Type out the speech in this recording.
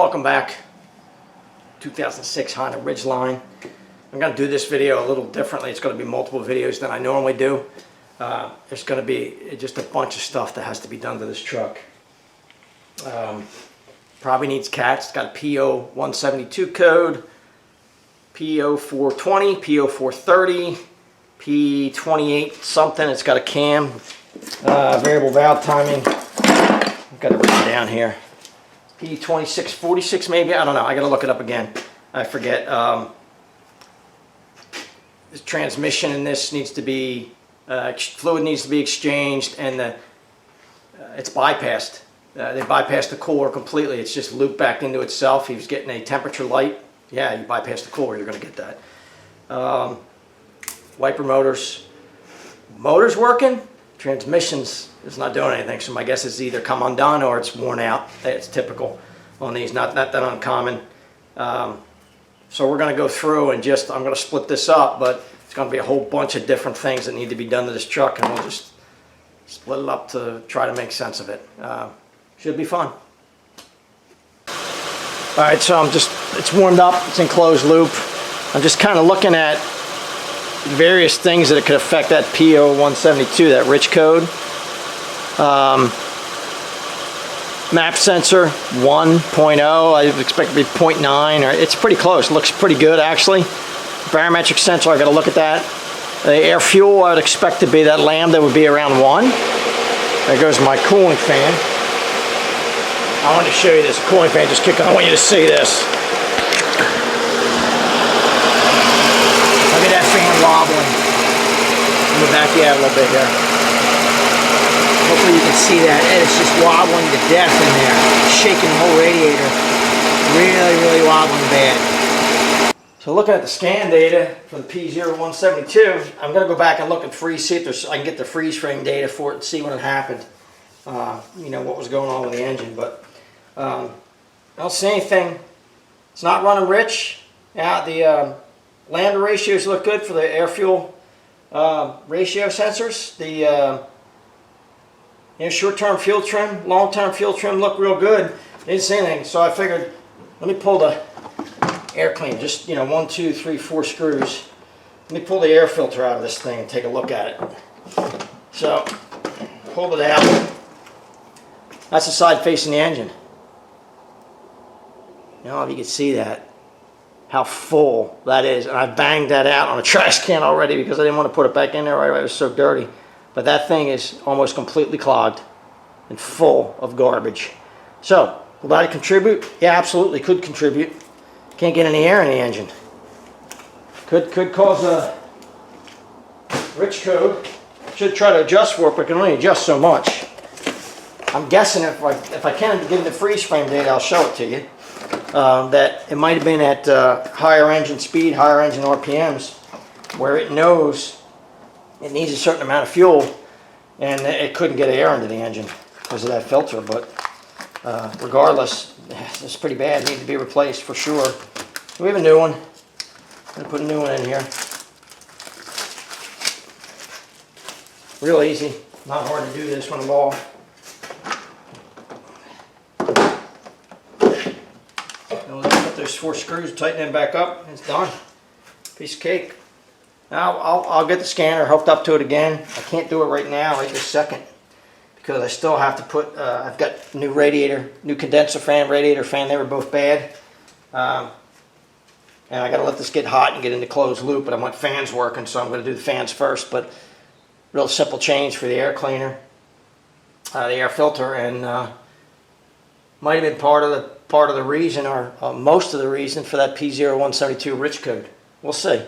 Welcome back. 2006 Honda Ridgeline. I'm going to do this video a little differently. It's going to be multiple videos than I normally do. There's going to be just a bunch of stuff that has to be done to this truck. Probably needs cats. It's got a P0172 code, P0420, P0430, P28 something. It's got a cam, variable valve timing. I've got it written down here. P2646 maybe, I don't know, I gotta look it up again, I forget. The transmission in this needs to be, fluid needs to be exchanged, and it's bypassed. They bypassed the cooler completely. It's just looped back into itself. He was getting a temperature light. Yeah, you bypass the cooler, you're gonna get that. Wiper motors working. Transmissions is not doing anything, so my guess is either come undone or it's worn out. It's typical on these, not that uncommon. So we're going to go through and I'm going to split this up, but it's going to be a whole bunch of different things that need to be done to this truck, and we'll just split it up to try to make sense of it. Should be fun. Alright, so it's warmed up, it's in closed loop. I'm just kind of looking at various things that it could affect that P0172, that rich code. Map sensor 1.0, I expect it to be 0.9, or it's pretty close. Looks pretty good actually. Barometric sensor, I got to look at that. The air fuel, I would expect to be that lambda would be around 1. There goes my cooling fan. I want to show you this cooling fan just kicking. I want you to see this. Look at that fan wobbling. Let me back you out a little bit here. Hopefully you can see that. It's just wobbling to death in there. Shaking the whole radiator. Really wobbling bad. So looking at the scan data for the P0172, I'm going to go back and look at freeze, see if I can get the freeze frame data for it and see when it happened. You know, what was going on with the engine. But I don't see anything. It's not running rich. Yeah, the lambda ratios look good for the air fuel ratio sensors. The short-term fuel trim, long-term fuel trim look real good. Didn't see anything, so I figured let me pull the air clean. Just 1, 2, 3, 4 screws. Let me pull the air filter out of this thing and take a look at it. So pulled it out. That's the side facing the engine. I don't know if you can see that. How full that is, and I banged that out on a trash can already because I didn't want to put it back in there right away. It was so dirty. But that thing is almost completely clogged and full of garbage. So, will that contribute? Yeah, absolutely could contribute. Can't get any air in the engine. Could cause a rich code. Should try to adjust for it, but can only adjust so much. I'm guessing if I can give the freeze frame data, I'll show it to you. That it might have been at higher engine speed, higher engine RPMs, where it knows it needs a certain amount of fuel, and it couldn't get air into the engine because of that filter. But regardless, it's pretty bad. It needs to be replaced for sure. We have a new one. I'm going to put a new one in here. Real easy. Not hard to do this one at all. Put those 4 screws, tighten them back up, and it's done. Piece of cake. Now I'll get the scanner hooked up to it again. I can't do it right now, right this second, because I still have to put, I've got new radiator, new condenser fan, radiator fan. They were both bad. And I got to let this get hot and get into closed loop, but I want fans working, so I'm going to do the fans first. But real simple change for the air cleaner, the air filter, and might have been part of the reason, or most of the reason for that P0172 rich code. We'll see.